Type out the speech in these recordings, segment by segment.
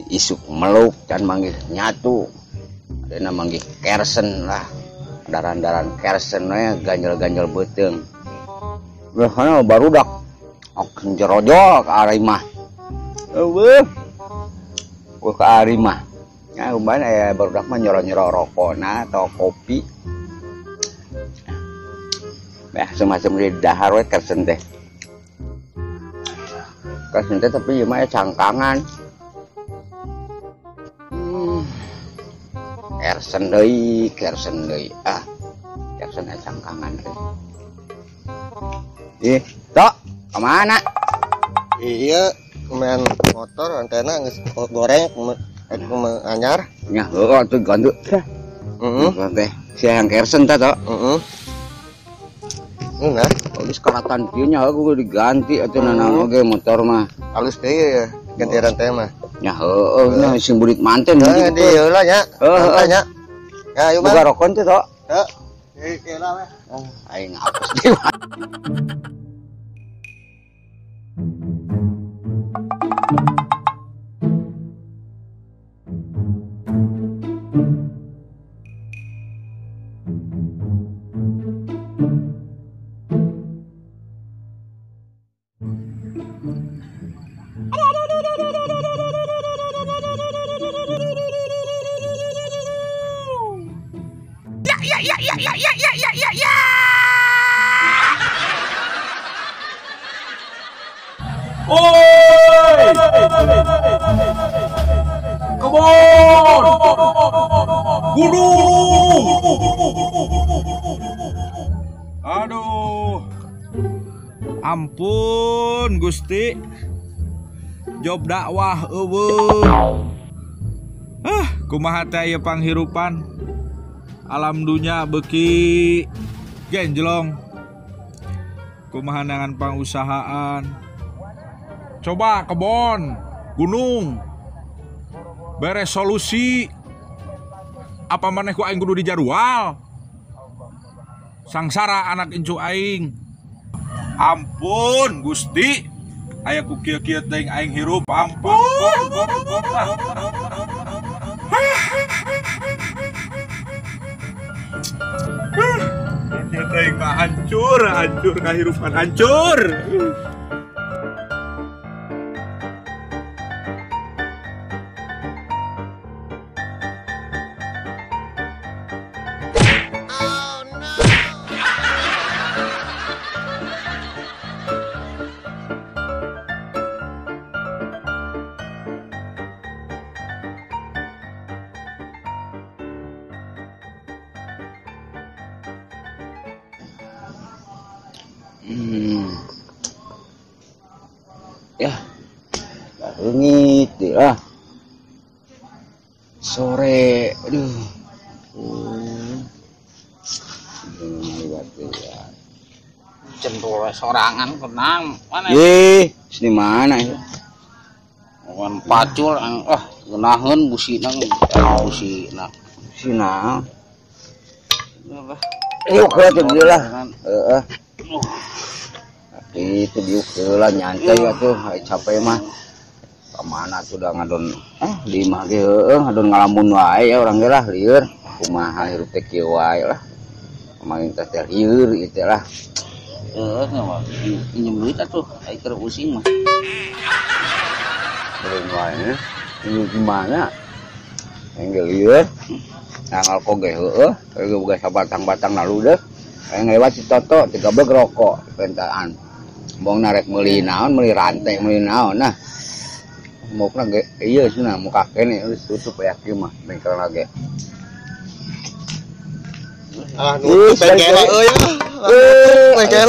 Isuk meluk dan manggil nyatu. Ada manggil kersen lah. Daran-daran kersen ganjel-ganjel beteng. Biasanya barudak jerojol ke arimah. Ke arimah. Ya umpamanya barudak mah nyoro-nyoro rokona atau kopi. Ya semacam di dahar we kersen teh. Kersen teh tapi mah cangkangan. Kersen deui. Kersen cangkangan deui. Tok, kemana? Iya, main motor antena geus goreng anyar. Nya heuh atuh gandu. Teh siang kersen teh tok. Nah, geus karatan kieu nya aku diganti atuh nanaon oge motor mah. halus teh ya ganti rantai mah. Nya heueuh nya sing burit manten Nah, di heula nya. Nya. Ya, yuk buka rokon teh tok. Heuh. Heula we. Aing ngapus deui. Ya. Oi! Kebon! Gunung! Aduh. Ampun Gusti. Job dakwah eueuh. Kumaha teh ieu panghirupan? Alam dunya beki genjlong. Kumaha nangan pangusahaan? Coba kebon, gunung, beres solusi. Apa maneh ku aing kudu dijadwal? Sangsara anak incu aing. Ampun Gusti, aya ku kieu-kieu teh aing hirup. Ampun. Kieu teh mah hancur kahirupan hancur. Ya, leungit lah. Sore, aduh. Cendol sorangan kenang mana? Sini mana ya? Wan pacul, genaheun busina. Sina. Yuk atuh dieu lah. Heeh. Itu diuk heula nyantai atuh, capek mah. Kamana tuh udah ngadon di imah ge heueuh, ngadon ngalamun wae ya urang ge lah lieur. Kumaha hirup teh kieu wae lah. Pamain teh lieur ieu lah. Mah pinjem duit atuh, ai keur pusing mah. Beureun wae. Ini gimana? Engge lieur. Nangal kok ge heueuh, ge boga sabatang-batang lalu deh. Lewat si Toto 13 rokok pentaan. Bong narek meuli naon, meuli rantai, meuli naon nah. Mokna ge ieu cenah muka kene geus tutup ya kieu mah bengkel lage. Nutup bengkel euy. Bengkel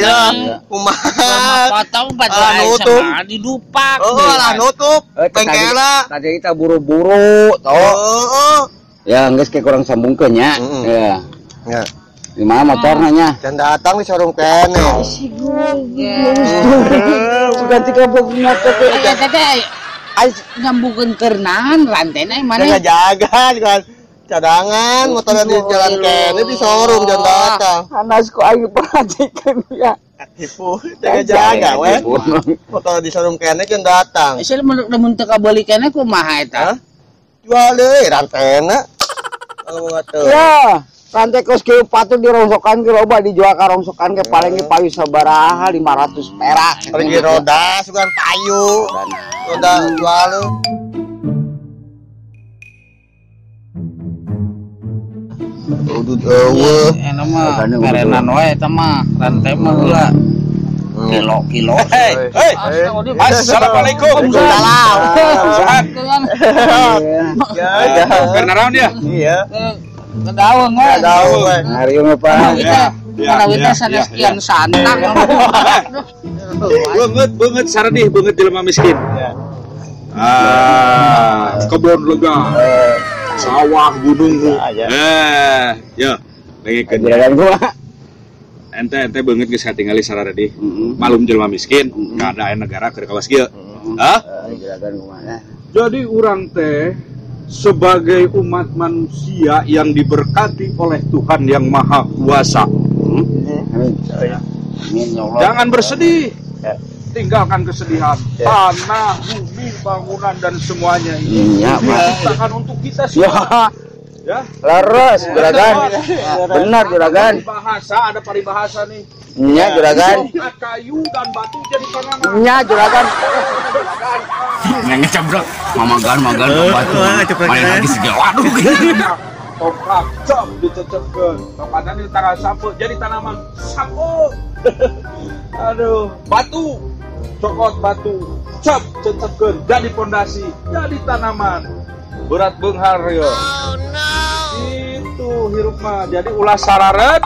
ya. Kumaha? Potong padahal sama didupak. Lah nutup bengkel. Tadi kita buru-buru toh. Ya geus ke kurang sambungkeun nya. Ya. Ya. Di mana motornya nya? Dan datang di showroom kene. Si Google. Ganti kabel motor teh. Ais nyambungkeun keurnahan rantena mana? Jaga kan. Cadangan motor di jalan kene di showroom dan datang. Anas kok aing perhatikeun ya. Tipu, jaga-jaga weh. Foto di showroom kene kan datang. Saya mun teu kabeli keneh kumaha eta? Jual deui rantena. Kalau mau ngatur. Ya, rantai kos kieu patut dirongsokan ke loba dijual ka rongsokan ke paling ge payu sabaraha 500 perak. Pergi roda sugan payu. Roda jual. Udut eueuh. Enak mah perenan wae eta mah, rantai mah heula. Kilo. Hei, assalamualaikum. Waalaikumsalam. Ya. Karena naon dia? Iya. Kedaung we. Daun we. Hari mah Pak. Kita sana sekian santang. Banget saradih, banget jelema miskin. Kebon lega. Sawah gunung. Ya. Pengen Juragan gua. ente banget geus katingali saradih. Malum jelema miskin, keadaan negara keur kawas kieu. Juragan kumaha? Jadi urang teh sebagai umat manusia yang diberkati oleh Tuhan yang Maha Kuasa. Amin. Amin ya Allah. Jangan bersedih. Tinggalkan kesedihan. Tanah, bumi, bangunan dan semuanya ini Iya, Pak. diciptakan untuk kita semua. Ya. Laras, juragan. Benar, juragan. Ada paribahasa nih. Iya, juragan. Tongkat kayu dan batu jadi tanaman. Iya, juragan. Yang ngecambrek. Magan batu. Main lagi segala. Waduh. Tongkat cap dicecepkeun. Tongkatnya di tangan sapu jadi tanaman sapu. Aduh, batu. Cokot batu. Cap cecepkeun jadi pondasi, jadi tanaman. Berat beunghar ya. Oh no. Itu hirup mah jadi ulah sararet.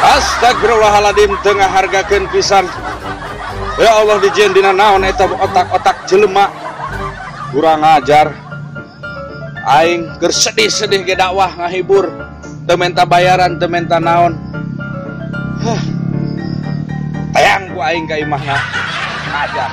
Astagfirullahaladzim tengah hargakeun pisan. Ya Allah dijieun dina naon eta otak-otak jelema. Kurang ajar. Aing keur sedih-sedih ge dakwah ngahibur. Teu menta bayaran, teu menta naon. Tayang ku aing ka imahna. Ajar.